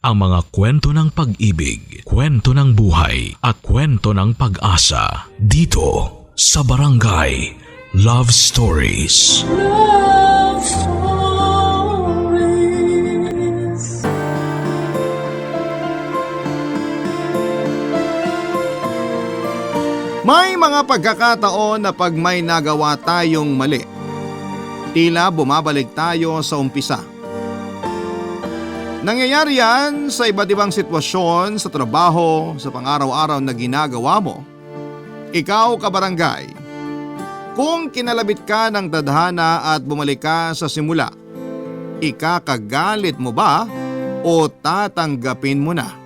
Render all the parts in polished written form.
ang mga kwento ng pag-ibig, kwento ng buhay at kwento ng pag-asa dito sa Barangay Love Stories. Love Stories. May mga pagkakataon na pag may nagawa tayong mali, tila bumabalik tayo sa umpisa. Nangyayari yan sa iba't ibang sitwasyon, sa trabaho, sa pang-araw-araw na ginagawa mo. Ikaw, kabarangay, kung kinalabit ka ng tadhana at bumalik ka sa simula, ikakagalit mo ba o tatanggapin mo na?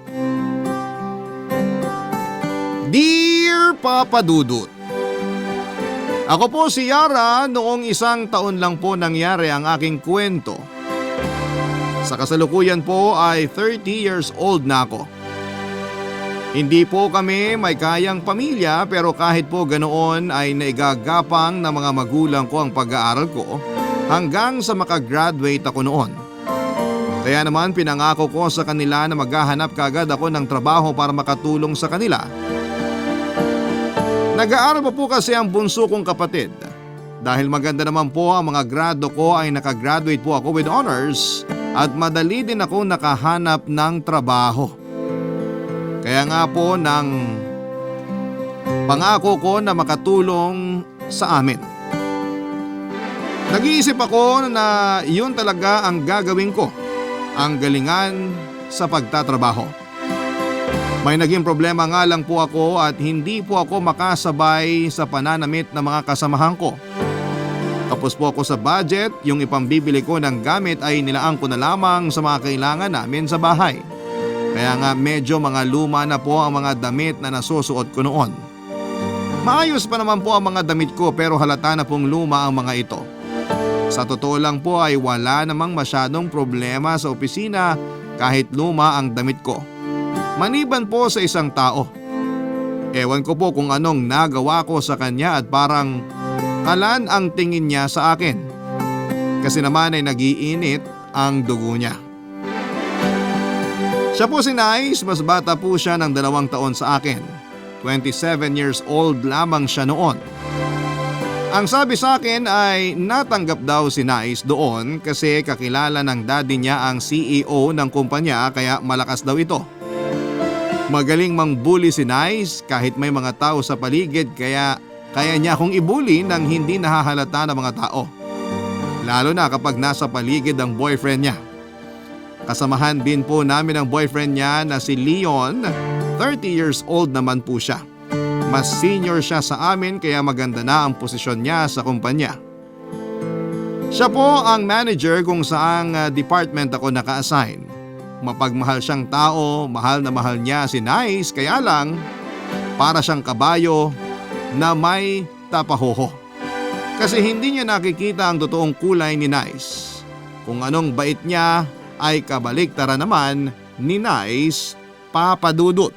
Dear Papa Dudut, ako po si Yara, noong 1 taon lang po nangyari ang aking kwento. Sa kasalukuyan po ay 30 years old na ako. Hindi po kami may kayang pamilya pero kahit po ganoon ay naigagapang ng mga magulang ko ang pag-aaral ko hanggang sa makagraduate ako noon. Kaya naman pinangako ko sa kanila na maghahanap kaagad ako ng trabaho para makatulong sa kanila. Nag-aaral pa po kasi ang bunso kong kapatid. Dahil maganda naman po ang mga grado ko ay nakagraduate po ako with honors at madali din ako nakahanap ng trabaho. Kaya nga po nang pangako ko na makatulong sa amin. Nag-iisip ako na yun talaga ang gagawin ko, ang galingan sa pagtatrabaho. May naging problema nga lang po ako at hindi po ako makasabay sa pananamit ng mga kasamahan ko. Tapos po ako sa budget, yung ipambibili ko ng gamit ay nilaan ko na lamang sa mga kailangan namin sa bahay. Kaya nga medyo mga luma na po ang mga damit na nasusuot ko noon. Maayos pa naman po ang mga damit ko pero halata na pong luma ang mga ito. Sa totoo lang po ay wala namang masyadong problema sa opisina kahit luma ang damit ko. Maliban po sa isang tao. Ewan ko po kung anong nagawa ko sa kanya at parang kalan ang tingin niya sa akin. Kasi naman ay nagiinit ang dugo niya. Siya po si Nice, mas bata po siya ng 2 taon sa akin. 27 years old lamang siya noon. Ang sabi sa akin ay natanggap daw si Nice doon kasi kakilala ng daddy niya ang CEO ng kumpanya kaya malakas daw ito. Magaling mangbully si Nice kahit may mga tao sa paligid kaya niya akong ibully nang hindi nahahalata ng mga tao. Lalo na kapag nasa paligid ang boyfriend niya. Kasamahan din po namin ang boyfriend niya na si Leon, 30 years old naman po siya. Mas senior siya sa amin kaya maganda na ang posisyon niya sa kumpanya. Siya po ang manager kung saang department ako naka-assign. Mapagmahal siyang tao, mahal na mahal niya si Nice kaya lang para siyang kabayo na may tapahoho. Kasi hindi niya nakikita ang totoong kulay ni Nice. Kung anong bait niya ay kabaliktaran naman ni Nice, Papa Dudut.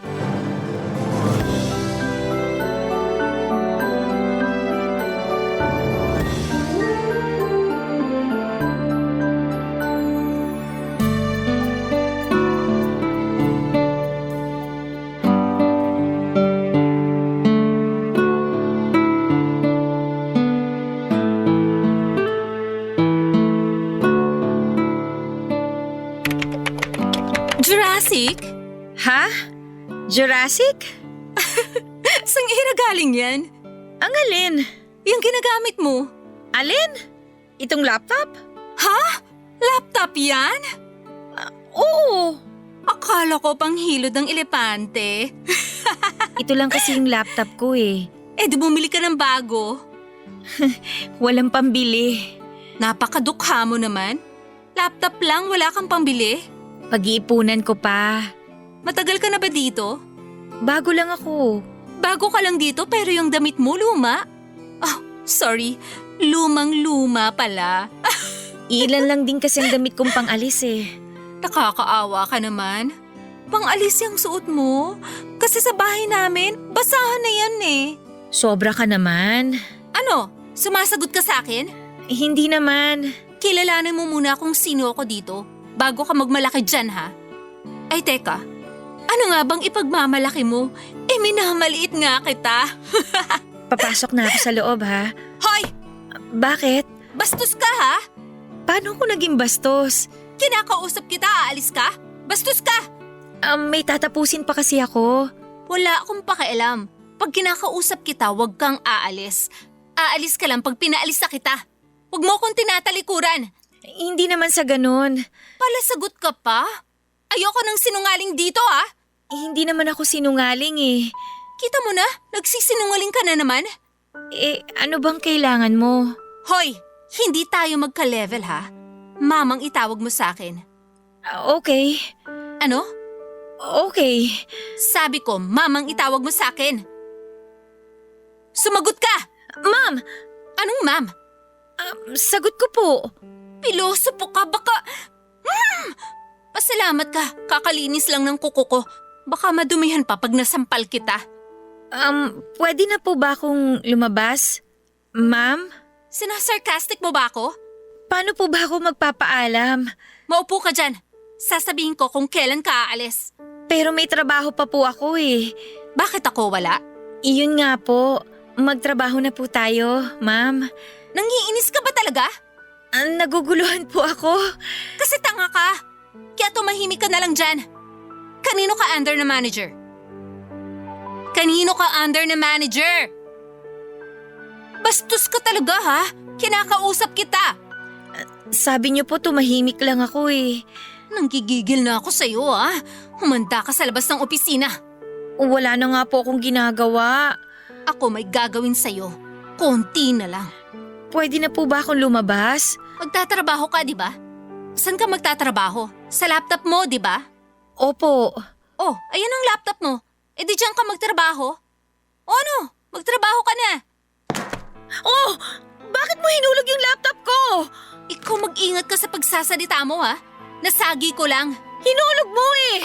Jurassic? Ha? Jurassic? Sang ira galing yan? Ang alin? Yung ginagamit mo? Alin? Itong laptop? Ha? Laptop yan? Oo. Akala ko pang hilod ng elepante. Ito lang kasi yung laptop ko eh. Eh di bumili ka ng bago. Walang pambili. Napakadukha mo naman. Laptop lang, wala kang pambili. Pag-iipunan ko pa. Matagal ka na ba dito? Bago lang ako. Bago ka lang dito pero yung damit mo luma. Oh, sorry. Lumang-luma pala. Ilan lang din kasi ang damit kong pang-alis eh. Nakakaawa ka naman. Pang-alis yung suot mo. Kasi sa bahay namin, basahan na yan eh. Sobra ka naman. Ano? Sumasagot ka sa akin? Hindi naman. Kilalanin mo muna kung sino ako dito bago ka magmalaki dyan ha. Ay teka, ano nga bang ipagmamalaki mo? Minamaliit nga kita. Papasok na ako sa loob ha. Hoy! Bakit? Bastos ka ha? Paano ko naging bastos? Kinakausap kita, aalis ka? Bastos ka! May tatapusin pa kasi ako. Wala akong pakialam. Pag kinakausap kita, huwag kang aalis. Aalis ka lang pag pinaalis na kita. Huwag mo akong tinatalikuran. Hindi naman sa ganun. Palasagot ka pa? Ayoko ng sinungaling dito ha? Hindi naman ako sinungaling eh. Kita mo na, nagsisinungaling ka na naman. Ano bang kailangan mo? Hoy, hindi tayo magka-level ha? Mamang itawag mo sa akin. Okay. Ano? Okay. Sabi ko, mamang itawag mo sa akin. Sumagot ka! Ma'am! Anong ma'am? Sagot ko po. Piloso po ka, baka… Pasalamat ka, kakalinis lang ng kuko ko. Baka madumihan pa pag nasampal kita. Pwede na po ba akong lumabas? Ma'am? Sinasarcastic mo ba ako? Paano po ba ako magpapaalam? Maupo ka dyan. Sasabihin ko kung kailan ka aalis. Pero may trabaho pa po ako eh. Bakit ako wala? Iyon nga po. Magtrabaho na po tayo, ma'am. Nangiinis ka ba talaga? Naguguluhan po ako. Kasi tanga ka. Kaya tumahimik ka na lang dyan. Kanino ka under na manager? Kanino ka under na manager? Bastos ka talaga ha? Kinakausap kita. Sabi niyo po tumahimik lang ako eh. Nanggigigil na ako sa'yo ha. Humanda ka sa labas ng opisina. Wala na nga po akong ginagawa. Ako may gagawin sa'yo. Konti na lang. Pwede na po ba akong lumabas? Magtatrabaho ka, di ba? Saan ka magtatrabaho? Sa laptop mo, di ba? Opo. Oh, ayan ang laptop mo. E di dyan ka magtrabaho. O ano? Magtrabaho ka na. Oh! Bakit mo hinulog yung laptop ko? Ikaw mag-ingat ka sa pagsasalita mo ha. Nasagi ko lang. Hinulog mo eh!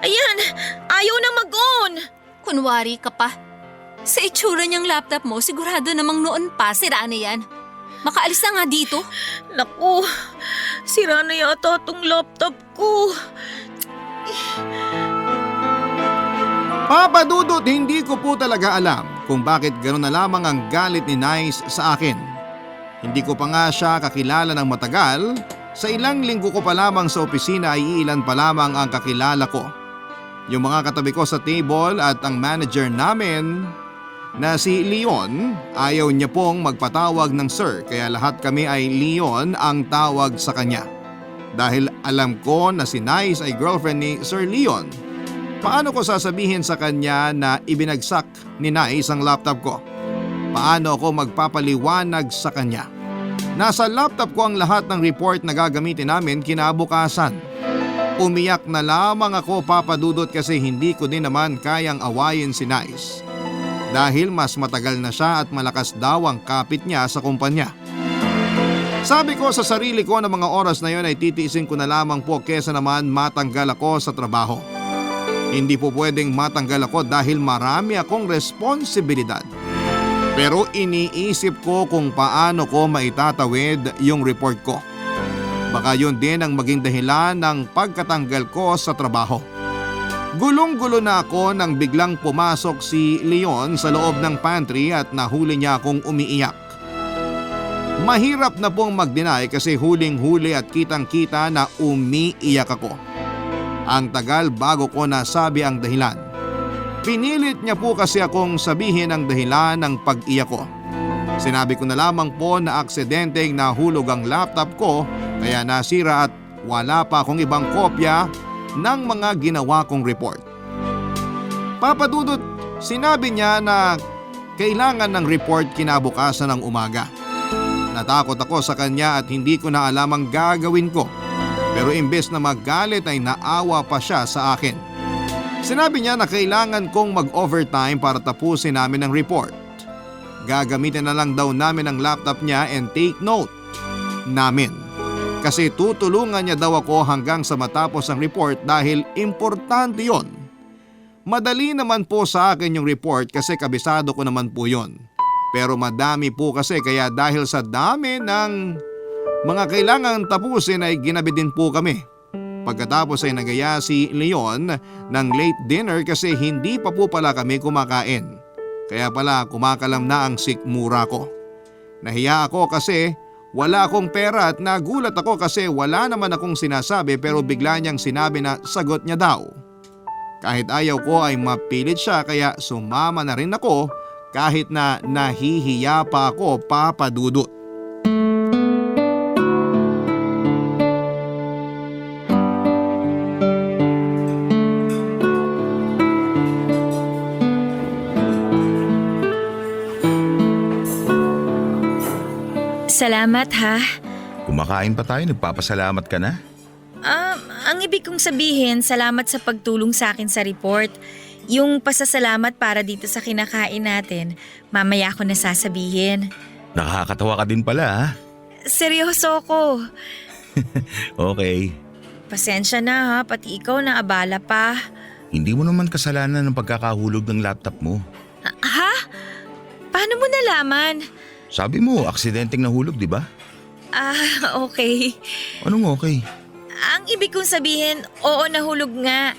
Ayan! Ayaw na mag-on! Kunwari ka pa. Sa itsura niyang laptop mo, sigurado namang noon pa sira na yan. Makaalis na nga dito. Naku, sira na yata tong laptop ko. Papa Dudut, hindi ko po talaga alam kung bakit gano'n na lamang ang galit ni Nice sa akin. Hindi ko pa nga siya kakilala ng matagal. Sa ilang linggo ko pa lamang sa opisina ay ilan pa lamang ang kakilala ko. Yung mga katabi ko sa table at ang manager namin na si Leon, ayaw niya pong magpatawag ng sir kaya lahat kami ay Leon ang tawag sa kanya. Dahil alam ko na si Nice ay girlfriend ni Sir Leon, paano ko sasabihin sa kanya na ibinagsak ni Nice ang laptop ko? Paano ako magpapaliwanag sa kanya? Nasa laptop ko ang lahat ng report na gagamitin namin kinabukasan. Umiyak na lamang ako, Papa Dudut, kasi hindi ko din naman kayang awayin si Nice. Dahil mas matagal na siya at malakas daw ang kapit niya sa kumpanya. Sabi ko sa sarili ko na mga oras na yon ay titiisin ko na lamang po kesa naman matanggal ako sa trabaho. Hindi po pwedeng matanggal ako dahil marami akong responsibilidad. Pero iniisip ko kung paano ko maitatawid yung report ko. Baka yun din ang maging dahilan ng pagkatanggal ko sa trabaho. Gulong-gulo na ako nang biglang pumasok si Leon sa loob ng pantry at nahuli niya akong umiiyak. Mahirap na pong mag-deny kasi huling-huli at kitang-kita na umiiyak ako. Ang tagal bago ko nasabi ang dahilan. Pinilit niya po kasi akong sabihin ang dahilan ng pag-iyak ko. Sinabi ko na lamang po na aksidenteng nahulog ang laptop ko kaya nasira at wala pa akong ibang kopya ng mga ginawa kong report. Papa Dudut, sinabi niya na kailangan ng report kinabukasan ng umaga. Natakot ako sa kanya at hindi ko na alam ang gagawin ko. Pero imbes na magalit ay naawa pa siya sa akin. Sinabi niya na kailangan kong mag-overtime para tapusin namin ang report. Gagamitin na lang daw namin ang laptop niya and take note namin. Kasi tutulungan niya daw ako hanggang sa matapos ang report dahil importante yon. Madali naman po sa akin yung report kasi kabisado ko naman po yon. Pero madami po kasi kaya dahil sa dami ng mga kailangan tapusin ay ginabi din po kami Pagkatapos ay nagaya si Leon ng late dinner kasi hindi pa po pala kami kumakain. Kaya pala kumakalam na ang sikmura ko. Nahiya ako kasi wala akong pera at nagulat ako kasi wala naman akong sinasabi pero bigla niyang sinabi na sagot niya daw. Kahit ayaw ko ay mapilit siya kaya sumama na rin ako kahit na nahihiya pa ako, Papa Dudut. Salamat ha. Kumakain pa tayo, nagpapasalamat ka na? Ang ibig kong sabihin, salamat sa pagtulong sa akin sa report. Yung pasasalamat para dito sa kinakain natin, mamaya ko na sasabihin. Nakakatawa ka din pala ha? Seryoso ko. Okay. Pasensya na ha, pati ikaw na abala pa. Hindi mo naman kasalanan ng pagkakahulog ng laptop mo. Ha? Paano mo nalaman? Sabi mo, aksidenteng nahulog, di ba? Okay. Anong okay? Ang ibig kong sabihin, oo nahulog nga.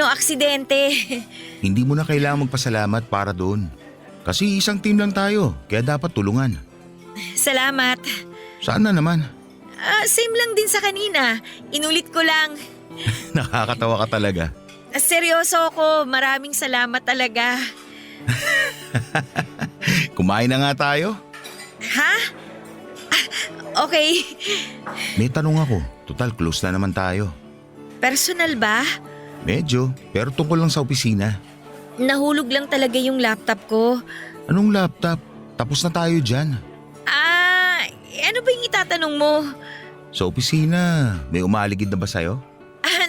Aksidente. Hindi mo na kailangang magpasalamat para doon. Kasi isang team lang tayo, kaya dapat tulungan. Salamat. Saan na naman? Same lang din sa kanina. Inulit ko lang. Nakakatawa ka talaga. Seryoso ako, maraming salamat talaga. Kumain na nga tayo? Ha? Okay. May tanong ako, total close na naman tayo. Personal ba? Medyo, pero tungkol lang sa opisina. Nahulog lang talaga yung laptop ko. Anong laptop? Tapos na tayo dyan. Ano ba yung itatanong mo? Sa opisina, may umaligid na ba sa'yo?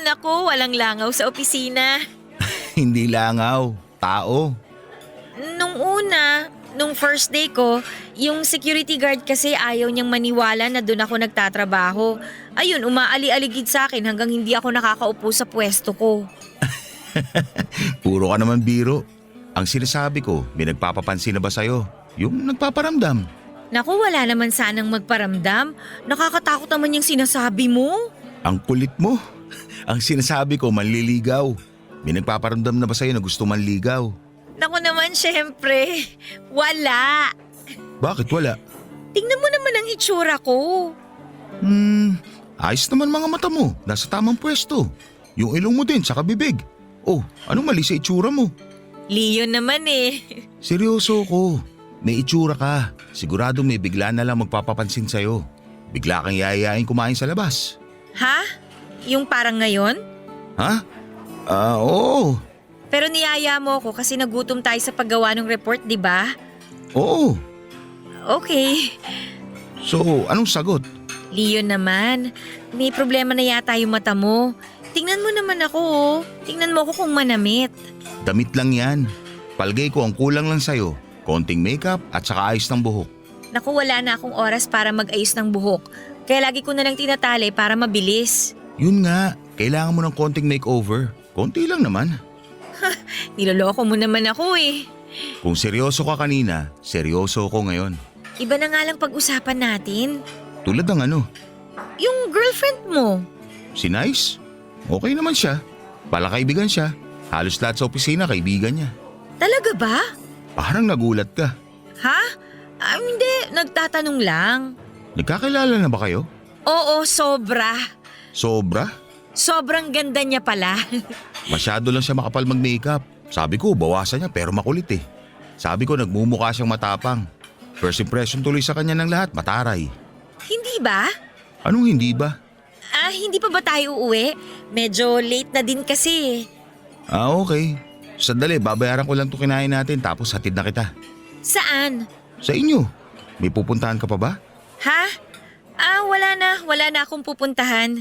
Naku, walang langaw sa opisina. Hindi langaw, tao. Nung first day ko, yung security guard kasi ayaw niyang maniwala na doon ako nagtatrabaho. Ayun, umaali-aligid sa akin hanggang hindi ako nakakaupo sa pwesto ko. Puro ka naman biro. Ang sinasabi ko, may nagpapapansin na ba sa'yo? Yung nagpaparamdam. Naku, wala naman sanang magparamdam. Nakakatakot naman yung sinasabi mo. Ang kulit mo. Ang sinasabi ko, manliligaw. May nagpaparamdam na ba sa'yo na gusto manligaw? Naku naman, syempre. Wala. Bakit wala? Tingnan mo naman ang itsura ko. Ayos naman mga mata mo. Nasa tamang pwesto. Yung ilong mo din, saka bibig. Oh, anong mali sa itsura mo? Leon naman eh. Seryoso ko. May itsura ka. Sigurado may bigla na lang magpapapansin sa'yo. Bigla kang yayayain kumain sa labas. Ha? Yung parang ngayon? Ha? Oo. Pero niyaya mo ako kasi nagutom tayo sa paggawa ng report, di ba? Oo. Okay. So, anong sagot? Leon naman, may problema na yata yung mata mo. Tingnan mo naman ako oh. Tingnan mo ako kung manamit. Damit lang yan. Palgay ko ang kulang lang sa'yo. Konting makeup at saka ayos ng buhok. Naku, wala na akong oras para mag-ayos ng buhok. Kaya lagi ko na lang tinatali para mabilis. Yun nga, kailangan mo ng konting makeover. Konti lang naman. Niloloko mo naman ako eh. Kung seryoso ka kanina, seryoso ko ngayon. Iba na nga lang pag-usapan natin. Tulad ng ano? Yung girlfriend mo. Si Nice? Okay naman siya. Palakaibigan siya. Halos lahat sa opisina kaibigan niya. Talaga ba? Parang nagulat ka. Ha? Hindi, nagtatanong lang. Nagkakilala na ba kayo? Oo, sobra. Sobra? Sobrang ganda niya pala. Masyado lang siya makapal mag-makeup. Sabi ko, bawasan niya pero makulit eh. Sabi ko, nagmumukha siyang matapang. First impression tuloy sa kanya ng lahat, mataray. Hindi ba? Anong hindi ba? Hindi pa ba tayo uuwi? Medyo late na din kasi. Okay. Sandali, babayaran ko lang ito kinain natin tapos hatid na kita. Saan? Sa inyo. May pupuntahan ka pa ba? Ha? Wala na akong pupuntahan.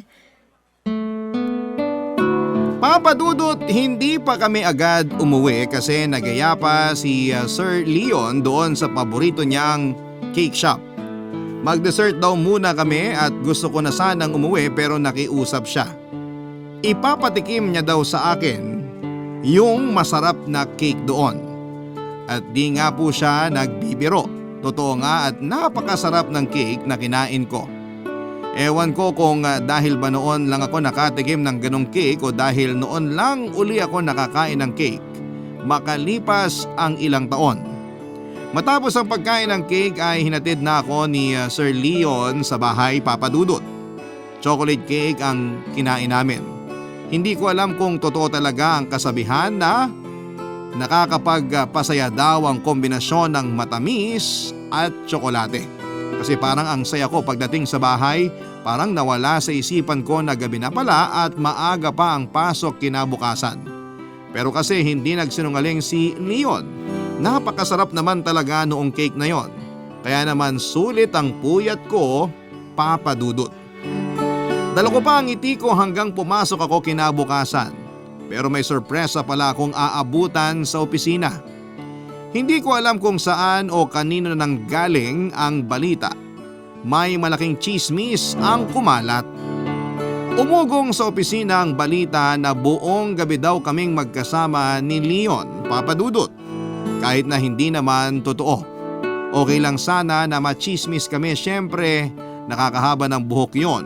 Papa Dudut, hindi pa kami agad umuwi kasi nagaya pa si Sir Leon doon sa paborito niyang cake shop. Mag-dessert daw muna kami at gusto ko na sanang umuwi pero nakiusap siya. Ipapatikim niya daw sa akin yung masarap na cake doon. At di nga po siya nagbibiro. Totoo nga at napakasarap ng cake na kinain ko. Ewan ko kung dahil ba noon lang ako nakatikim ng ganong cake o dahil noon lang uli ako nakakain ng cake. Makalipas ang ilang taon. Matapos ang pagkain ng cake ay hinatid na ako ni Sir Leon sa bahay, Papa Dudut. Chocolate cake ang kinain namin. Hindi ko alam kung totoo talaga ang kasabihan na nakakapagpasaya daw ang kombinasyon ng matamis at tsokolate. Kasi parang ang saya ko pagdating sa bahay, parang nawala sa isipan ko na gabi na pala at maaga pa ang pasok kinabukasan. Pero kasi hindi nagsinungaling si Leon. Napakasarap naman talaga noong cake na yon. Kaya naman sulit ang puyat ko, Papa Dudut. Dala ko pa ang ngiti ko hanggang pumasok ako kinabukasan. Pero may sorpresa pala akong aabutan sa opisina. Hindi ko alam kung saan o kanino nang galing ang balita. May malaking chismis ang kumalat. Umugong sa opisina ang balita na buong gabi daw kaming magkasama ni Leon, Papa Dudut. Kahit na hindi naman totoo. Okay lang sana na machismis kami, syempre nakakahaba ng buhok yon.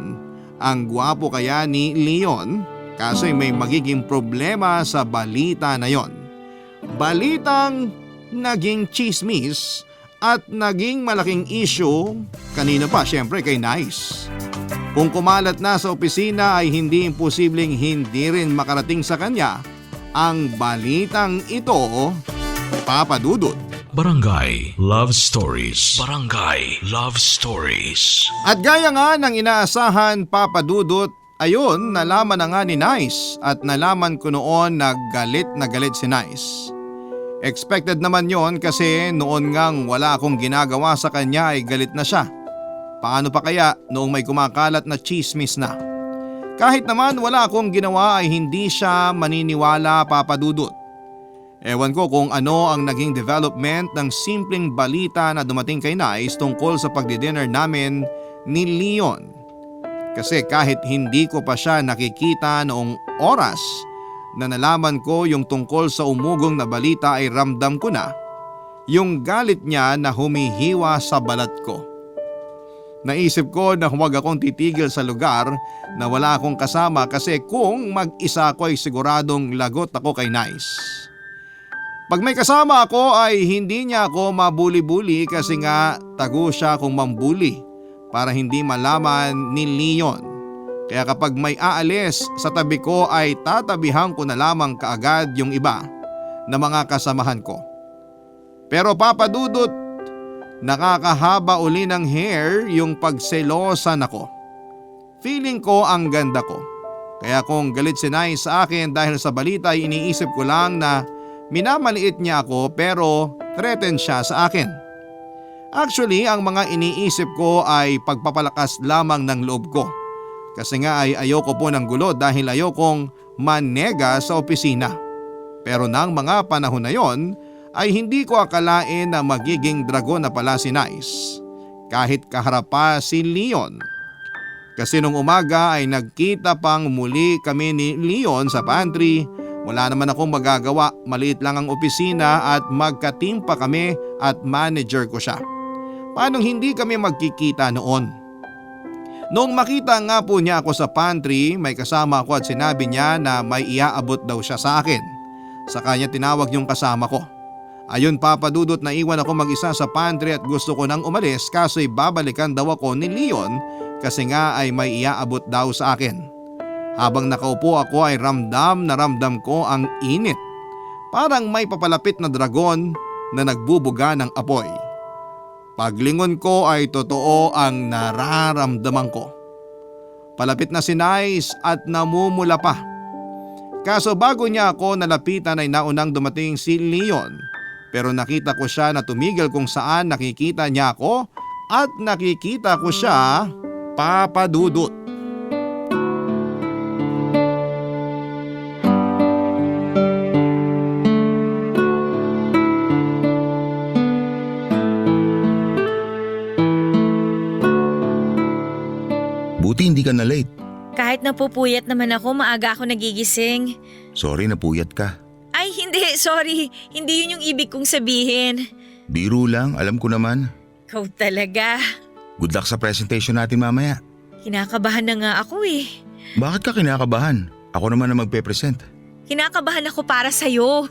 Ang gwapo kaya ni Leon, kaso'y may magiging problema sa balita na yon. Balitang naging chismis at naging malaking issue kanina pa, syempre kay Nice. Kung kumalat na sa opisina ay hindi imposibleng hindi rin makarating sa kanya ang balitang ito, Papa Dudut. Barangay Love Stories. Barangay Love Stories. At gaya nga ng inaasahan, Papa Dudut, ayun, nalaman na nga ni Nice at nalaman ko noon na galit si Nice. Expected naman yon kasi noon ngang wala akong ginagawa sa kanya ay galit na siya. Paano pa kaya noong may kumakalat na chismis na? Kahit naman wala akong ginawa ay hindi siya maniniwala, Papa Dudut. Ewan ko kung ano ang naging development ng simpleng balita na dumating kay Nice tungkol sa pagdidinner namin ni Leon. Kasi kahit hindi ko pa siya nakikita noong oras na nalaman ko yung tungkol sa umugong na balita ay ramdam ko na yung galit niya na humihiwa sa balat ko. Naisip ko na huwag akong titigil sa lugar na wala akong kasama kasi kung mag-isa ako ay siguradong lagot ako kay Nice. Pag may kasama ako ay hindi niya ako mabuli-buli kasi nga tago siya kung mambuli para hindi malaman ni Leon. Kaya kapag may aalis sa tabi ko ay tatabihan ko na lamang kaagad yung iba na mga kasamahan ko. Pero Papa Dudut, nakakahaba uli ng hair yung pagselosan ako. Feeling ko ang ganda ko. Kaya kung galit si Nice sa akin dahil sa balita ay iniisip ko lang na minamaliit niya ako pero threaten siya sa akin. Actually, ang mga iniisip ko ay pagpapalakas lamang ng loob ko. Kasi nga ay ayoko po ng gulo dahil ayokong manega sa opisina. Pero nang mga panahon na yon ay hindi ko akalain na magiging dragon na pala si Nice. Kahit kaharap pa si Leon. Kasi nung umaga ay nagkita pang muli kami ni Leon sa pantry. Wala naman akong magagawa, maliit lang ang opisina at magka-team pa kami at manager ko siya. Paano hindi kami magkikita noon? Noong makita nga po niya ako sa pantry, may kasama ako at sinabi niya na may iaabot daw siya sa akin. Sa kanya tinawag yung kasama ko. Ayun, Papa Dudut, naiwan ako mag-isa sa pantry at gusto ko nang umalis kaso'y babalikan daw ako ni Leon kasi nga ay may iaabot daw sa akin. Habang nakaupo ako ay ramdam na ramdam ko ang init. Parang may papalapit na dragon na nagbubuga ng apoy. Paglingon ko ay totoo ang nararamdaman ko. Palapit na si Nice at namumula pa. Kaso bago niya ako nalapitan ay naunang dumating si Leon. Pero nakita ko siya na tumigil kung saan nakikita niya ako at nakikita ko siya, Papa Dudut. Buti hindi ka na late. Kahit napupuyat naman ako, maaga ako nagigising. Sorry, napuyat ka. Ay hindi, sorry. Hindi yun yung ibig kong sabihin. Biro lang, alam ko naman. Ikaw talaga. Good luck sa presentation natin mamaya. Kinakabahan na nga ako eh. Bakit ka kinakabahan? Ako naman ang magpe-present. Kinakabahan ako para sa'yo.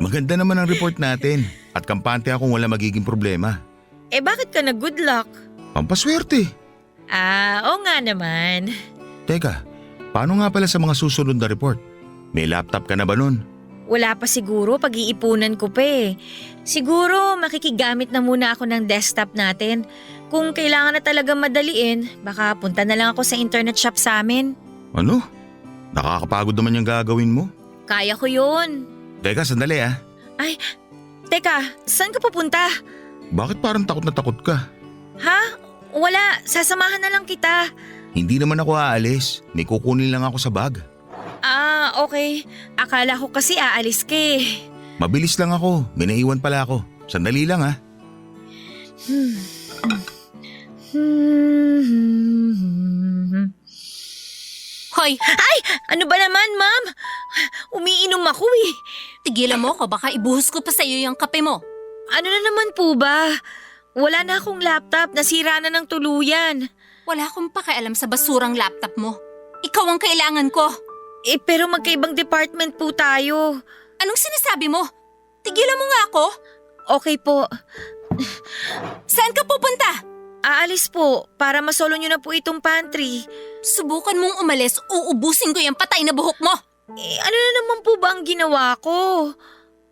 Maganda naman ang report natin at kampante akong wala magiging problema. Eh bakit ka nag-good luck? Pampaswerte. Oo nga naman. Teka, paano nga pala sa mga susunod na report? May laptop ka na ba nun? Wala pa siguro, pag-iipunan ko pa eh. Siguro makikigamit na muna ako ng desktop natin. Kung kailangan na talaga madaliin, baka punta na lang ako sa internet shop sa amin. Ano? Nakakapagod naman yung gagawin mo. Kaya ko yun. Teka, sandali ah. Ay, teka, saan ka pupunta? Bakit parang takot na takot ka? Ha? Wala, sasamahan na lang kita. Hindi naman ako aalis. May kukunin lang ako sa bag. Okay. Akala ko kasi aalis ka eh. Mabilis lang ako. May naiwan pala ako. Sandali lang ah. Hoy, Ay! Ano ba naman, ma'am? Umiinom ako eh. tigilan mo ko, baka ibuhos ko pa sa'yo yung kape mo. Ano na naman po ba? Wala na akong laptop, nasira na ng tuluyan. Wala akong pakialam sa basurang laptop mo. Ikaw ang kailangan ko. Eh pero magkaibang department po tayo. Anong sinasabi mo? Tigilan mo nga ako. Okay po. Saan ka pupunta? Aalis po para masolo nyo na po itong pantry. Subukan mong umalis, uubusin ko yung patay na buhok mo. Eh ano na naman po ba ang ginawa ko?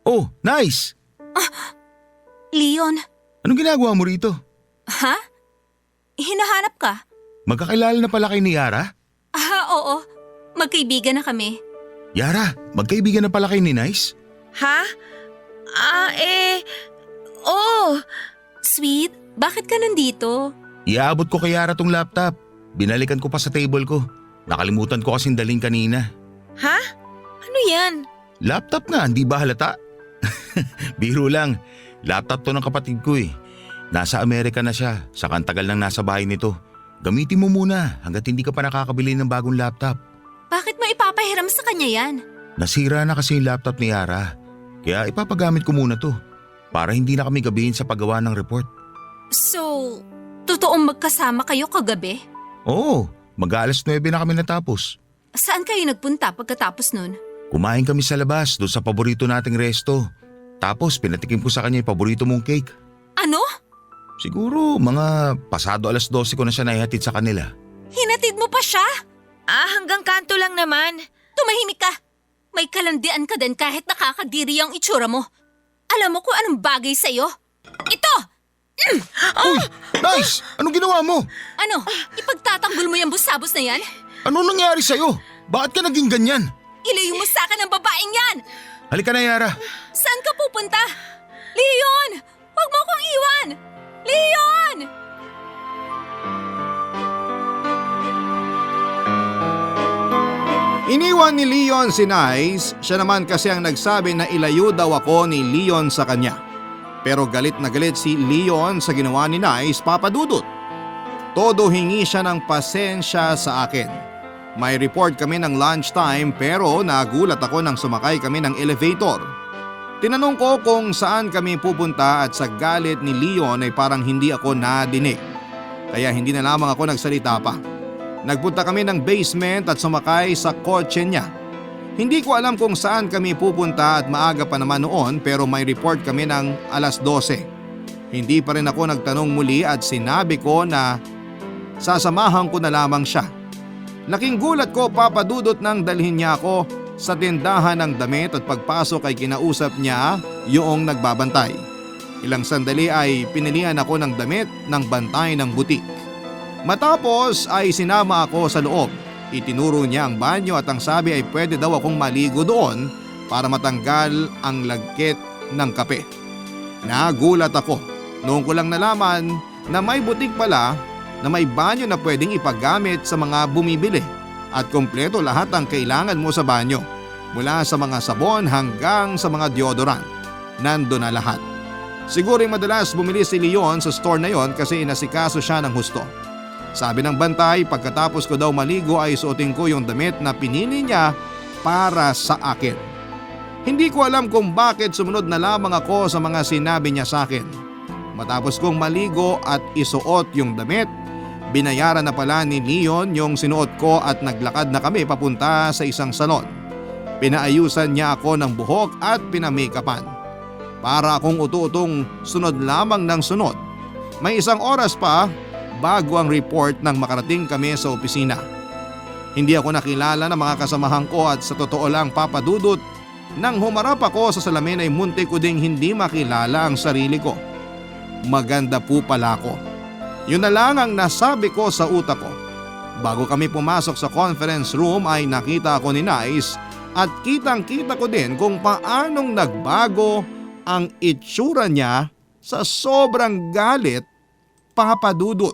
Oh, nice! Leon, Anong ginagawa mo rito? ha? Hinahanap ka? Magkakilala na pala kay ni Yara? Oo. Magkaibigan na kami. Yara, magkaibigan na pala kay ni Nice? Ha? Oh, Sweet, bakit ka nandito? Iaabot ko kay Yara tong laptop. Binalikan ko pa sa table ko. Nakalimutan ko kasing daling kanina. ha? Ano yan? Laptop nga, hindi ba halata? Biro lang. Laptop to ng kapatid ko eh. Nasa Amerika na siya, saka ang tagal nang nasa bahay nito. Gamitin mo muna hanggat hindi ka pa nakakabili ng bagong laptop. Bakit mo ipapahiram sa kanya yan? Nasira na kasi yung laptop ni Yara. Kaya ipapagamit ko muna to. Para hindi na kami gabihin sa paggawa ng report. So, totoong magkasama kayo kagabi? Oo, mag-aalas 9 na kami natapos. Saan kayo nagpunta pagkatapos nun? Kumain kami sa labas doon sa paborito nating resto. Tapos pinatikim ko sa kanya yung paborito mong cake. Ano? Siguro mga pasado alas 12 ko na siya naihatid sa kanila. Hinatid mo pa siya? Hanggang kanto lang naman. Tumahimik ka. May kalandian ka din kahit nakakadiri ang itsura mo. Alam mo kung anong bagay sa'yo? Ito! Uy, Nice! Anong ginawa mo? Ano? Ipagtatanggol mo yung busabos na yan? Ano nangyari sa'yo? Bakit ka naging ganyan? Ilayo mo sa akin ang babaeng yan! Halika na, Yara. Saan ka pupunta? Leon! Huwag mo akong iwan! Leon! Iniwan ni Leon si Nice, siya naman kasi ang nagsabi na ilayo daw ako ni Leon sa kanya. Pero galit na galit si Leon sa ginawa ni Nice, Papa Dudut. Todo hingi siya ng pasensya sa akin. May report kami ng lunchtime pero nagulat ako nang sumakay kami ng elevator. Tinanong ko kung saan kami pupunta at sa galit ni Leon ay parang hindi ako nadinig. Kaya hindi na lamang ako nagsalita pa. Nagpunta kami ng basement at sumakay sa kotse niya. Hindi ko alam kung saan kami pupunta at maaga pa naman noon pero may report kami ng alas 12. Hindi pa rin ako nagtanong muli at sinabi ko na sasamahan ko na lamang siya. Laking gulat ko, Papa Dudut, nang dalhin niya ako sa tindahan ng damit at pagpasok ay kinausap niya yung nagbabantay. Ilang sandali ay pinilihan ako ng damit ng bantay ng butik. Matapos ay sinama ako sa loob. Itinuro niya ang banyo at ang sabi ay pwede daw akong maligo doon para matanggal ang lagkit ng kape. Nagulat ako. Noon ko lang nalaman na may butik pala na may banyo na pwedeng ipagamit sa mga bumibili at kompleto lahat ang kailangan mo sa banyo. Mula sa mga sabon hanggang sa mga deodorant. Nando na lahat. Siguro madalas bumili si Leon sa store na yon kasi inasikaso siya ng husto. Sabi ng bantay, pagkatapos ko daw maligo ay suotin ko yung damit na pinili niya para sa akin. Hindi ko alam kung bakit sumunod na lamang ako sa mga sinabi niya sa akin. Matapos kong maligo at isuot yung damit, Binayaran na pala ni Leon yung sinuot ko at naglakad na kami papunta sa isang salon. Pinaayusan niya ako ng buhok at pinamakapan. Para akong utu-utong sunod lamang ng sunod. May 1 oras pa bago ang report nang makarating kami sa opisina. Hindi ako nakilala ng mga kasamahan ko at sa totoo lang, Papa Dudut, nang humarap ako sa salamin ay muntik ko ding hindi makilala ang sarili ko. Maganda po pala ako. Yun na lang ang nasabi ko sa utak ko. Bago kami pumasok sa conference room ay nakita ako ni Nice at kitang-kita ko din kung paanong nagbago ang itsura niya sa sobrang galit, Papa Dudut.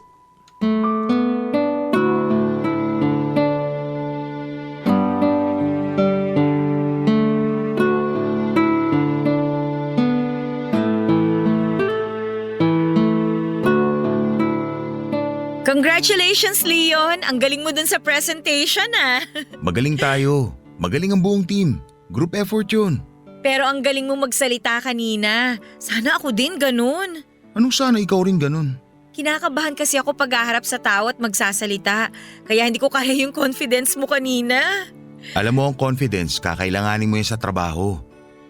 Congratulations, Leon! Ang galing mo dun sa presentation ah. Magaling tayo. Magaling ang buong team. Group effort yun. Pero ang galing mo magsalita kanina. Sana ako din ganun. Anong sana ikaw rin ganun? Kinakabahan kasi ako pag haharap sa tao at magsasalita. Kaya hindi ko kaya yung confidence mo kanina. Alam mo, ang confidence, kakailanganin mo yan sa trabaho.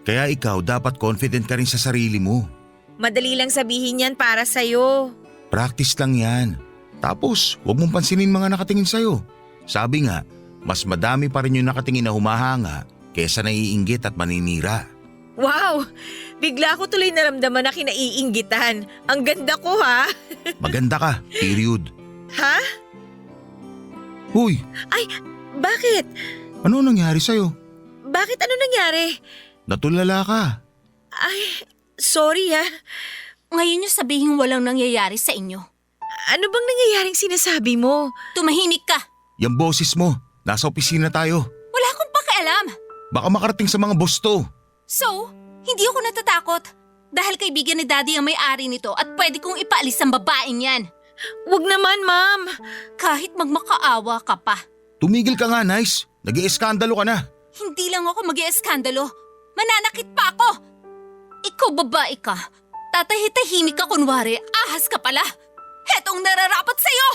Kaya ikaw dapat confident ka rin sa sarili mo. Madali lang sabihin yan para sa'yo. Practice lang yan. Tapos, huwag mong pansinin mga nakatingin sa'yo. Sabi nga, mas madami pa rin yung nakatingin na humahanga kesa naiinggit at maninira. Wow! Bigla ko tuloy naramdaman na kinaiinggitan. Ang ganda ko ha? Maganda ka, period. Ha? Huy, Ay, bakit? ano nangyari sa'yo? Bakit ano nangyari? Natulala ka. Ay, sorry ha. Ngayon yung sabihin walang nangyayari sa inyo. Ano bang nangyayaring sinasabi mo? Tumahimik ka. Yung boses mo, nasa opisina tayo. Wala akong pakialam. Baka makarating sa mga boss to. So, hindi ako natatakot. Dahil kaibigan ni Daddy ang may-ari nito at pwede kong ipaalis ang babaeng yan. Wag naman, ma'am. Kahit magmakaawa ka pa. Tumigil ka nga, Nice. Nag-ieskandalo ka na. Hindi lang ako mag-ieskandalo. Mananakit pa ako. Ikaw babae ka. Tatahitahimik ka kunwari, ahas ka pala. Hetong nararapat sa'yo!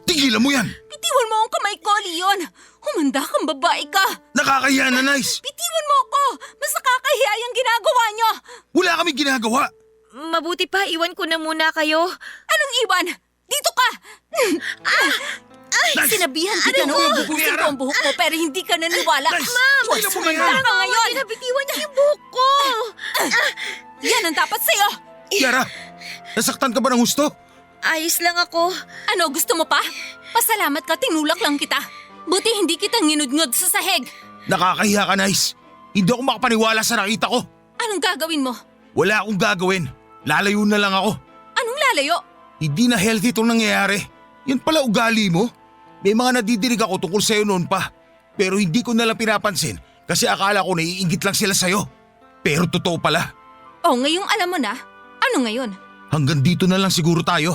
Tigilan mo yan! Bitiwan mo ang kamay ko, Leon. Humanda kang babae ka. Nakakahiya na, Nice. Bitiwan mo ako. Mas nakakahiya yung ginagawa niyo. Wala kami ginagawa. Mabuti pa, iwan ko na muna kayo. Anong iwan? Dito ka! Nice. Sinabihan kita Ano noong mo? bubusin ko ang buhok mo pero hindi ka naniwala. Nice. Ma'am! Tigilan mo nga yan. Sumanda ka ngayon! Pinabitiwan niya yung buhok ko. Yan ang dapat sa'yo. Kiara, nasaktan ka ba ng husto? Ayos lang ako. Ano, gusto mo pa? Pasalamat ka, tinulak lang kita. Buti hindi kita nginudngod sa sahig. Nakakahiya ka, Nice. Hindi ako makapaniwala sa nakita ko. Anong gagawin mo? Wala akong gagawin. Lalayo na lang ako. Anong lalayo? Hindi na healthy itong nangyayari. Yan pala ugali mo. May mga nadidinig ako tungkol sa'yo noon pa. Pero hindi ko nalang pinapansin kasi akala ko naiinggit lang sila sa'yo. Pero totoo pala. Oh, ngayong alam mo na. Ano ngayon? Hanggang dito na lang siguro tayo.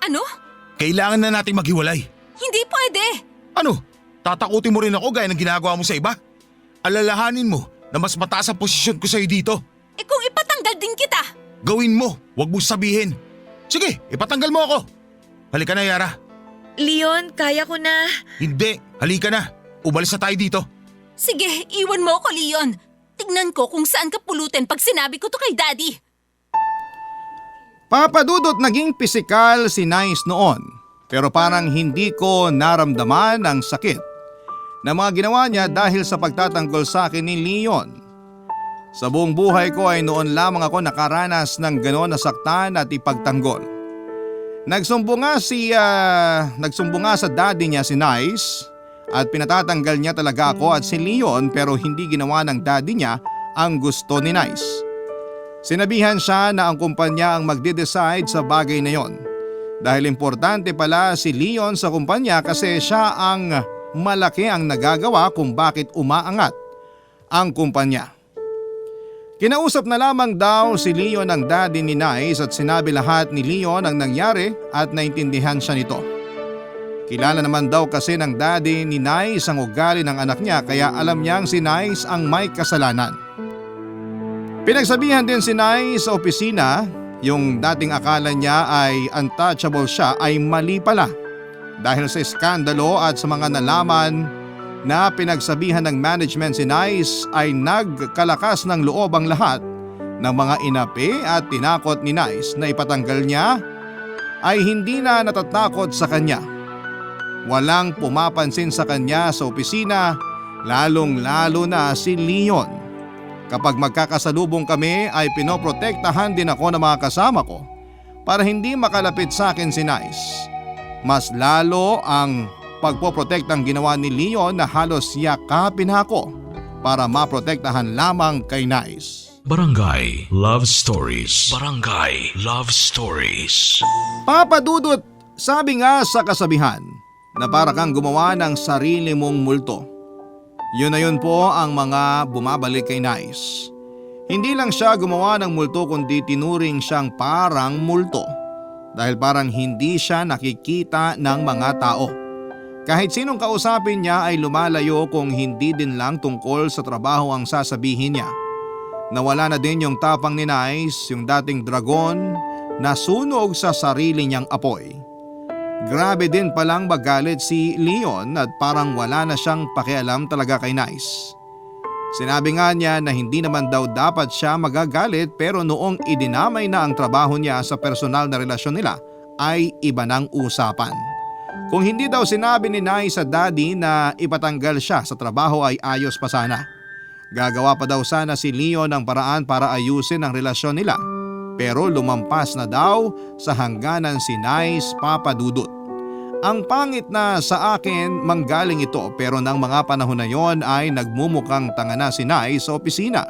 Ano? Kailangan na nating maghiwalay. Hindi pwede. Ano? Tatakutin mo rin ako gaya ng ginagawa mo sa iba? Alalahanin mo na mas mataas ang posisyon ko sa'yo dito. Eh kung ipatanggal din kita. Gawin mo, wag mo sabihin. Sige, ipatanggal mo ako. Halika na, Yara. Leon, kaya ko na. Hindi, halika na. Umalis na tayo dito. Sige, iwan mo ako, Leon. Tignan ko kung saan ka pulutin pag sinabi ko to kay Daddy. Papa Dudut, naging pisikal si Nice noon. Pero parang hindi ko naramdaman ang sakit na mga ginawa niya dahil sa pagtatanggol sa akin ni Leon. Sa buong buhay ko ay noon lamang ako nakaranas ng gano'n na saktan at ipagtanggol. Nagsumbunga sa daddy niya si Nice at pinatatanggal niya talaga ako at si Leon pero hindi ginawa ng daddy niya ang gusto ni Nice. Sinabihan siya na ang kumpanya ang magde-decide sa bagay na yon. Dahil importante pala si Leon sa kumpanya kasi siya ang malaki ang nagagawa kung bakit umaangat ang kumpanya. Kinausap na lamang daw si Leon ang daddy ni Nice at sinabi lahat ni Leon ang nangyari at naintindihan siya nito. Kilala naman daw kasi ng daddy ni Nice ang ugali ng anak niya kaya alam niyang si Nice ang may kasalanan. Pinagsabihan din si Nice sa opisina Yung dating akala niya ay untouchable siya ay mali pala. Dahil sa iskandalo at sa mga nalaman na pinagsabihan ng management si Nice ay nagkalakas ng loob ang lahat ng mga inapi at tinakot ni Nice na ipatanggal niya ay hindi na natatakot sa kanya. Walang pumapansin sa kanya sa opisina, lalong-lalo na si Leon. Kapag magkakasalubong kami ay pinoprotektahan din ako ng mga kasama ko para hindi makalapit sa akin si Nice. Mas lalo ang pagpoprotektang ginawa ni Leon na halos yakapin ako para maprotektahan lamang kay Nice. Barangay Love Stories. Barangay Love Stories. Papa Dudut, sabi nga sa kasabihan na para kang gumawa ng sarili mong multo. Yun na yun po ang mga bumabalik kay Nice. Hindi lang siya gumawa ng multo kundi tinuring siyang parang multo dahil parang hindi siya nakikita ng mga tao. Kahit sinong kausapin niya ay lumalayo kung hindi din lang tungkol sa trabaho ang sasabihin niya. Nawala na din yung tapang ni Nice, yung dating dragon na sunog sa sarili niyang apoy. Grabe din palang magalit si Leon at parang wala na siyang pakialam talaga kay Nice. Sinabi nga niya na hindi naman daw dapat siya magagalit pero noong idinamay na ang trabaho niya sa personal na relasyon nila ay iba ng usapan. Kung hindi daw sinabi ni Nice sa daddy na ipatanggal siya sa trabaho ay ayos pa sana. Gagawa pa daw sana si Leon ng paraan para ayusin ang relasyon nila. Pero lumampas na daw sa hangganan si Nice, Papa Dudut. Ang pangit na sa akin manggaling ito pero ng mga panahon na yon ay nagmumukhang tanga na si Nice sa opisina.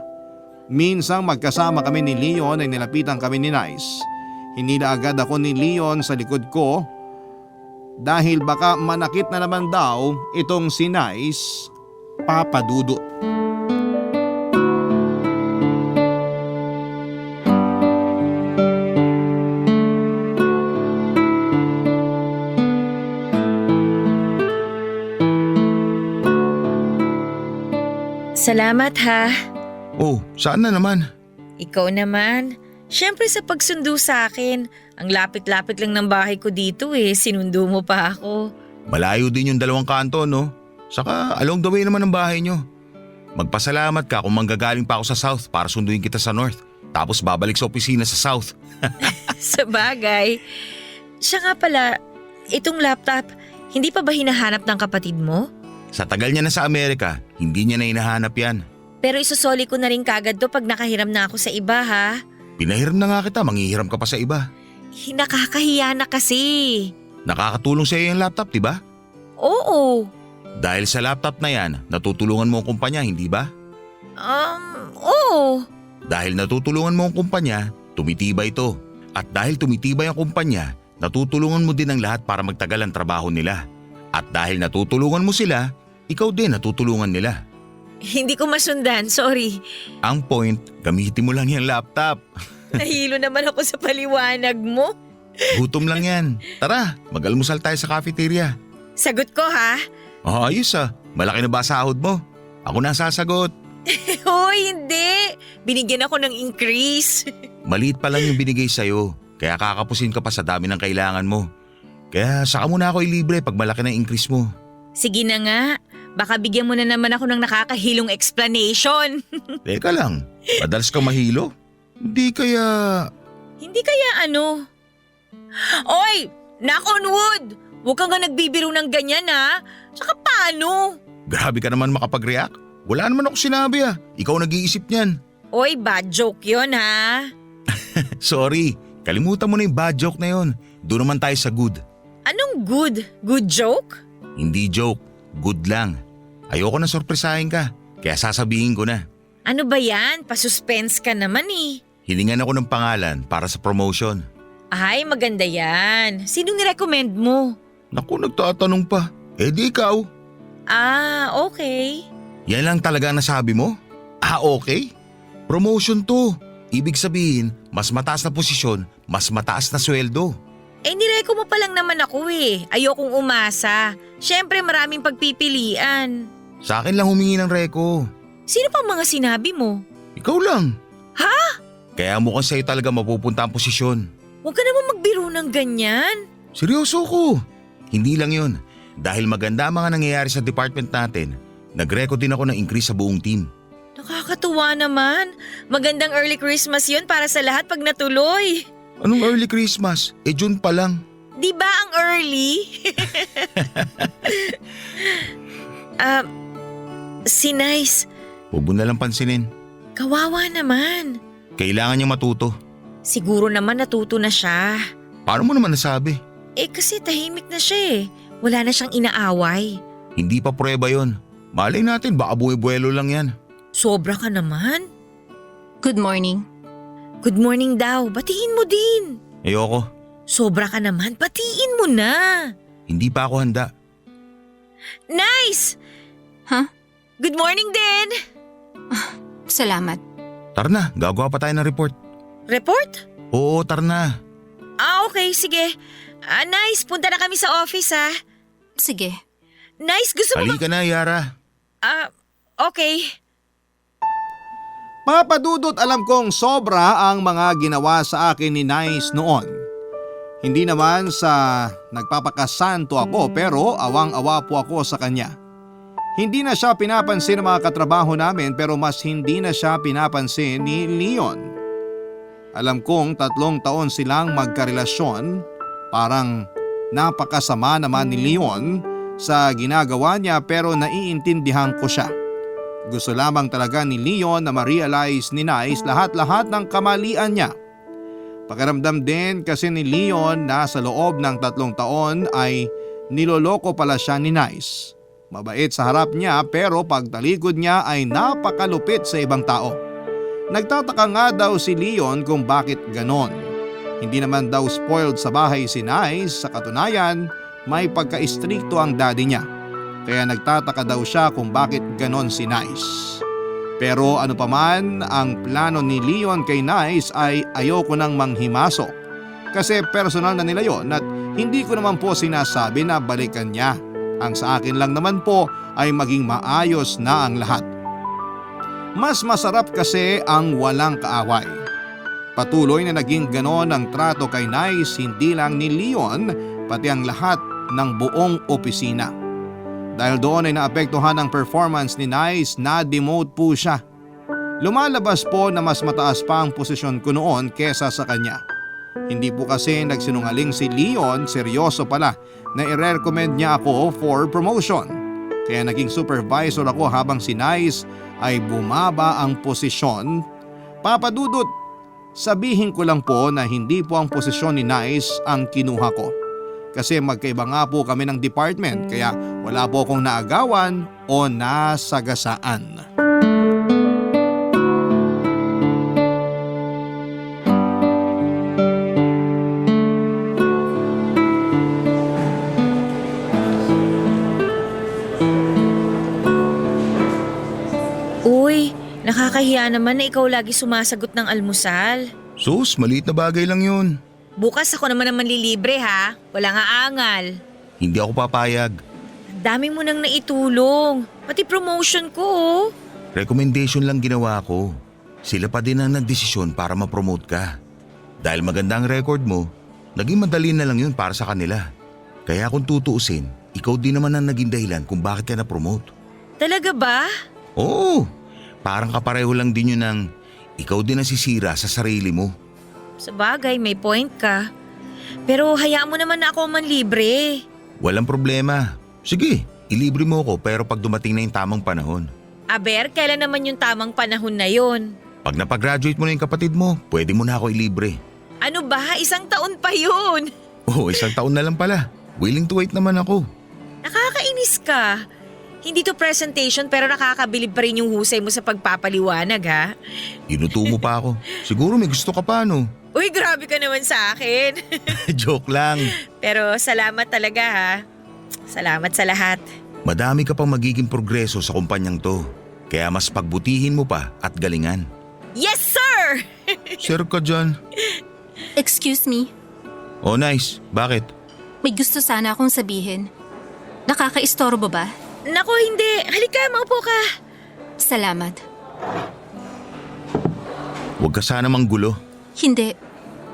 Minsang magkasama kami ni Leon ay nilapitan kami ni Nice. Hinila agad ako ni Leon sa likod ko dahil baka manakit na naman daw itong si Nice, Papa Dudut. Salamat ha. Oh, saan na naman? Ikaw naman. Siyempre sa pagsundo sa akin. Ang lapit-lapit lang ng bahay ko dito sinundo mo pa ako. Malayo din yung 2 kanto, no? Saka along the way naman ng bahay nyo. Magpasalamat ka kung manggagaling pa ako sa south para sunduin kita sa north. Tapos babalik sa opisina sa south. Sa bagay. Siya nga pala, itong laptop, hindi pa ba hinahanap ng kapatid mo? Sa tagal niya na sa Amerika, hindi niya na hinahanap yan. Pero isusoli ko na rin kagad to pag nakahiram na ako sa iba ha. Pinahiram na nga kita, manghihiram ka pa sa iba. Nakakahiya na kasi. Nakakatulong sa iyo yung laptop, di ba? Oo. Dahil sa laptop na yan, natutulungan mo ang kumpanya, hindi ba? Oo. Dahil natutulungan mo ang kumpanya, tumitibay ito. At dahil tumitibay ang kumpanya, natutulungan mo din ang lahat para magtagal ang trabaho nila. At dahil natutulungan mo sila, ikaw din natutulungan nila. Hindi ko masundan, sorry. Ang point, gamitin mo lang yung laptop. Nahilo naman ako sa paliwanag mo. Gutom lang yan. Tara, mag-almusal tayo sa cafeteria. Sagot ko ha? Oh, ayos Malaki na ba sahod mo? Ako na sasagot. Hoy, hindi. Binigyan ako ng increase. Maliit pa lang yung binigay sa'yo. Kaya kakapusin ka pa sa dami ng kailangan mo. Kaya saka mo na ako ilibre pag malaki na increase mo. Sige na nga. Baka bigyan mo na naman ako ng nakakahilong explanation. Teka lang, madalas kang mahilo? Hindi kaya… Hindi kaya ano? Oy! Knock on wood! Huwag kang nga nagbibiro ng ganyan ha. Tsaka paano? Grabe ka naman makapag-react. Wala naman ako sinabi Ikaw nag-iisip niyan. Oy, bad joke yon ha. Sorry, kalimutan mo na yung bad joke na yon. Doon naman tayo sa good. Anong good? Good joke? Hindi joke, good lang. Ayoko na sorpresahin ka, kaya sasabihin ko na. Ano ba yan? Pasuspense ka naman Hiningan ako ng pangalan para sa promotion. Ay, maganda yan. Sinong nirecommend mo? Naku, nagtatanong pa. Eh di ikaw. Ah, okay. Yan lang talaga ang nasabi mo? Ah, okay? Promotion to. Ibig sabihin, mas mataas na posisyon, mas mataas na sweldo. Nireko mo pa lang naman ako Ayokong umasa. Siyempre maraming pagpipilian. Sa akin lang humingi ng reko. Sino pang mga sinabi mo? Ikaw lang. Ha? Kaya mukhang sa'yo talaga mapupunta ang posisyon. Huwag ka naman magbiro ng ganyan. Seryoso ko. Hindi lang yun. Dahil maganda ang mga nangyayari sa department natin, nag-record din ako ng increase sa buong team. Nakakatuwa naman. Magandang early Christmas yun para sa lahat pag natuloy. Anong early Christmas? June pa lang. Di ba ang early? Si Nice, Huwag mo nalang pansinin. kawawa naman. Kailangan niyang matuto. Siguro naman natuto na siya. Paano mo naman nasabi? Kasi tahimik na siya eh. Wala na siyang inaaway. Hindi pa prueba yon. Malay natin, baka buhay-buwelo lang yan. Sobra ka naman. Good morning. Good morning daw. Batiin mo din. Ayoko. Sobra ka naman. Batiin mo na. Hindi pa ako handa. Nice! Huh? Good morning din. Salamat. Tara na, gagawa pa tayo ng report. Report? Oo, tara na. Okay, sige. Nice, punta na kami sa office ha. Sige. Nice, gusto mo ba? Halika na, Yara. Okay. Papadudot, alam kong sobra ang mga ginawa sa akin ni Nice noon. Hindi naman sa nagpapakasanto ako pero awang-awa po ako sa kanya. Hindi na siya pinapansin ng mga katrabaho namin pero mas hindi na siya pinapansin ni Leon. Alam kong 3 taon silang magkarelasyon. Parang napakasama naman ni Leon sa ginagawa niya pero naiintindihan ko siya. Gusto lamang talaga ni Leon na ma-realize ni Nice lahat-lahat ng kamalian niya. Pakiramdam din kasi ni Leon na sa loob ng 3 taon ay niloloko pala siya ni Nice. Mabait sa harap niya pero pagtalikod niya ay napakalupit sa ibang tao. Nagtataka nga daw si Leon kung bakit ganon. Hindi naman daw spoiled sa bahay si Nice, sa katunayan may pagka-istrikto ang daddy niya. Kaya nagtataka daw siya kung bakit ganon si Nice. Pero ano pa man ang plano ni Leon kay Nice ay ayoko nang manghimasok. Kasi personal na nila yon at hindi ko naman po sinasabi na balikan niya. Ang sa akin lang naman po ay maging maayos na ang lahat. Mas masarap kasi ang walang kaaway. Patuloy na naging ganon ang trato kay Nice, hindi lang ni Leon pati ang lahat ng buong opisina. Dahil doon ay naapektuhan ang performance ni Nice, na-demote po siya. Lumalabas po na mas mataas pa ang posisyon ko noon kesa sa kanya. Hindi po kasi nagsinungaling si Leon, seryoso pala na i-recommend niya ako for promotion. Kaya naging supervisor ako habang si Nice ay bumaba ang posisyon. Papadudot, sabihin ko lang po na hindi po ang posisyon ni Nice ang kinuha ko. Kasi magkaiba nga po kami ng department kaya wala po akong naagawan o nasagasaan. Uy, nakakahiya naman na ikaw lagi sumasagot ng almusal. Sus, maliit na bagay lang yun. Bukas ako naman ang manlilibre ha. Wala nga angal. Hindi ako papayag. Ang dami mo nang naitulong. Pati promotion ko oh. Recommendation lang ginawa ko. Sila pa din ang nagdesisyon para ma-promote ka. Dahil maganda ang record mo, naging madali na lang yun para sa kanila. Kaya kung tutuusin, ikaw din naman ang naging dahilan kung bakit ka na-promote. Talaga ba? Oo, parang kapareho lang din yun ng ikaw din ang sisira sa sarili mo. Sa bagay, may point ka. Pero hayaan mo naman na ako manlibre. Walang problema. Sige, ilibre mo ako pero pag dumating na yung tamang panahon. Aber, kailan naman yung tamang panahon na yon? Pag napag-graduate mo na yung kapatid mo, pwede mo na ako ilibre. Ano ba? 1 taon pa yun. Oo, 1 taon na lang pala. Willing to wait naman ako. Nakakainis ka. Hindi to presentation pero nakakabilib pa rin yung husay mo sa pagpapaliwanag ha. Inuto mo pa ako. Siguro may gusto ka pa, no? Uy, grabe ka naman sa akin. Joke lang. Pero salamat talaga ha. Salamat sa lahat. Madami ka pang magiging progreso sa kumpanyang to. Kaya mas pagbutihin mo pa at galingan. Yes, sir! Sir ka dyan. Excuse me. Oh, nice. Bakit? May gusto sana akong sabihin. Nakakaistorbo ba? Nako, hindi. Halika, maupo ka. Salamat. Huwag ka sana manggulo. Hindi.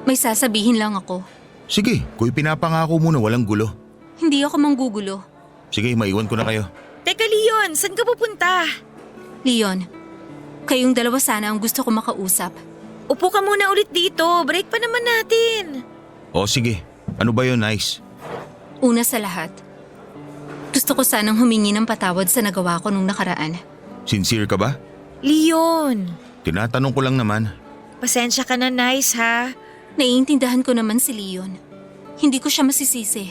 May sasabihin lang ako. Sige, kung ipinapangako mo na walang gulo. Hindi ako manggugulo. Sige, maiwan ko na kayo. Teka Leon, saan ka pupunta? Leon, kayong dalawa sana ang gusto ko makausap. Upo ka muna ulit dito, break pa naman natin. O sige, ano ba yun, Nice? Una sa lahat, gusto ko sanang humingi ng patawad sa nagawa ko nung nakaraan. Sincere ka ba? Leon, Tinatanong ko lang naman. pasensya ka na Nice ha. Naiintindihan ko naman si Leon. Hindi ko siya masisisi.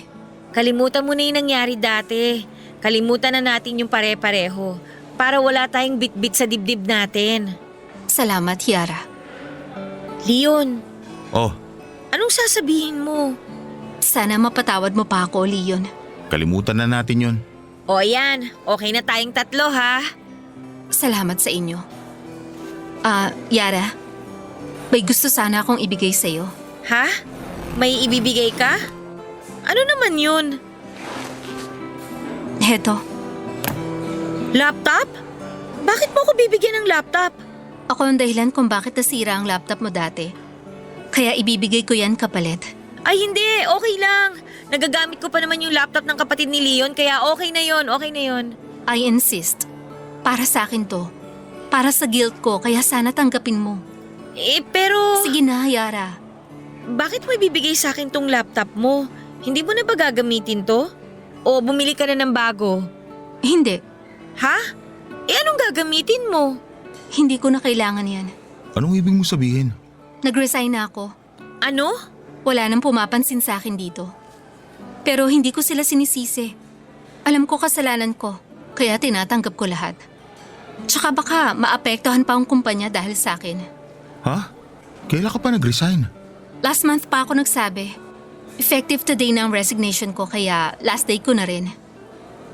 Kalimutan mo na yung nangyari dati. Kalimutan na natin yung pare-pareho. Para wala tayong bit-bit sa dibdib natin. Salamat, Yara. Leon, Oh, anong sasabihin mo? Sana mapatawad mo pa ako, Leon. kalimutan na natin yun. O yan, okay na tayong tatlo ha. Salamat sa inyo. Yara, may gusto sana akong ibigay sa'yo. Ha? May ibibigay ka? Ano naman yun? Heto, Laptop? Bakit mo ako bibigyan ng laptop? ako ang dahilan kung bakit nasira ang laptop mo dati. Kaya ibibigay ko yan kapalit. Ay hindi, okay lang. Nagagamit ko pa naman yung laptop ng kapatid ni Leon kaya okay na yon, okay na yon. I insist. Para sa akin to. Para sa guilt ko, kaya sana tanggapin mo. Pero Sige na, Yara. bakit mo ibibigay sa akin tong laptop mo? Hindi mo na ba gagamitin to? O bumili ka na ng bago? Hindi. Ha? Anong gagamitin mo? Hindi ko na kailangan yan. Anong ibig mo sabihin? Nag-resign na ako. Ano? Wala nang pumapansin sa akin dito. Pero hindi ko sila sinisisi. Alam ko kasalanan ko, kaya tinatanggap ko lahat. Tsaka baka maapektuhan pa ang kumpanya dahil sa akin. Ha? Kailan ka pa nag-resign? Last month pa ako nagsabi. Effective today na ang resignation ko, kaya last day ko na rin.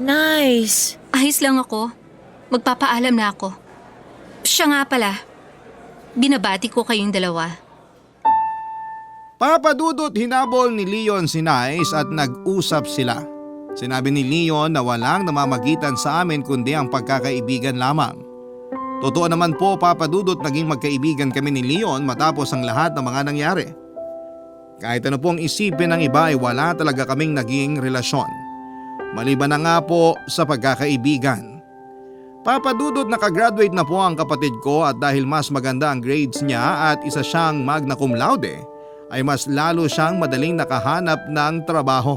Nice. Ayos lang ako. Magpapaalam na ako. Siya nga pala. Binabati ko kayong dalawa. Papadudot hinabol ni Leon si Nice at nag-usap sila. Sinabi ni Leon na walang namamagitan sa amin kundi ang pagkakaibigan lamang. Totoo naman po, Papadudot, naging magkaibigan kami ni Leon matapos ang lahat ng mga nangyari. Kahit ano pong isipin ng iba ay wala talaga kaming naging relasyon. Maliban na nga po sa pagkakaibigan. Papadudot, nakagraduate na po ang kapatid ko at dahil mas maganda ang grades niya at isa siyang magna cum laude, ay mas lalo siyang madaling nakahanap ng trabaho.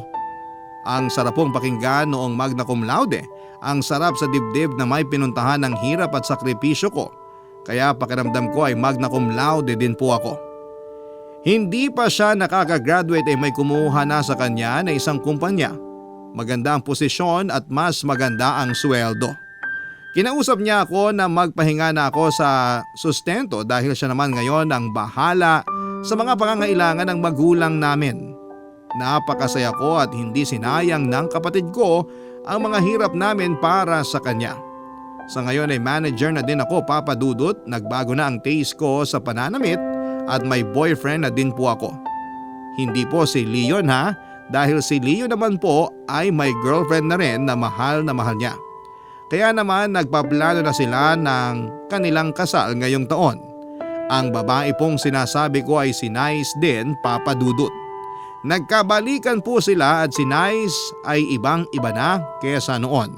Ang sarap pong pakinggan noong magna cum laude, ang sarap sa dibdib na may pinuntahan ng hirap at sakripisyo ko. Kaya pakiramdam ko ay magna cum laude din po ako. Hindi pa siya nakakagraduate ay may kumuha na sa kanya na isang kumpanya. Maganda ang posisyon at mas maganda ang sweldo. Kinausap niya ako na magpahinga na ako sa sustento dahil siya naman ngayon ang bahala sa mga pangangailangan ng magulang namin. Napakasaya ko at hindi sinayang ng kapatid ko ang mga hirap namin para sa kanya. Sa ngayon ay manager na din ako, Papadudot. Nagbago na ang taste ko sa pananamit at may boyfriend na din po ako. Hindi po si Leon ha, dahil si Leon naman po ay may girlfriend na rin na mahal niya. Kaya naman nagpaplano na sila ng kanilang kasal ngayong taon. Ang babae pong sinasabi ko ay si Nice din, Papadudot. Nagkabalikan po sila at si Nice ay ibang-iba na kesa noon.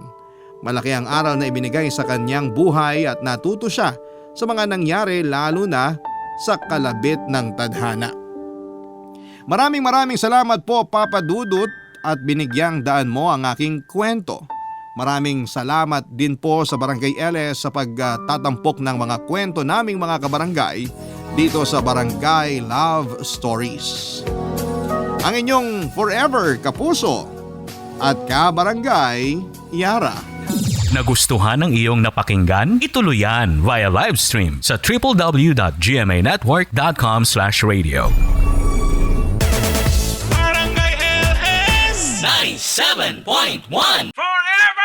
Malaki ang aral na ibinigay sa kanyang buhay at natuto siya sa mga nangyari lalo na sa kalabit ng tadhana. Maraming salamat po, Papadudot, at binigyang daan mo ang aking kwento. Maraming salamat din po sa Barangay LS sa pagtatampok ng mga kwento naming mga kabarangay dito sa Barangay Love Stories. Ang inyong forever kapuso at kabarangay, Yara. Nagustuhan ng iyong napakinggan? Ituloy yan via live stream sa www.gmanetwork.com/radio. Barangay LS 97.1 Forever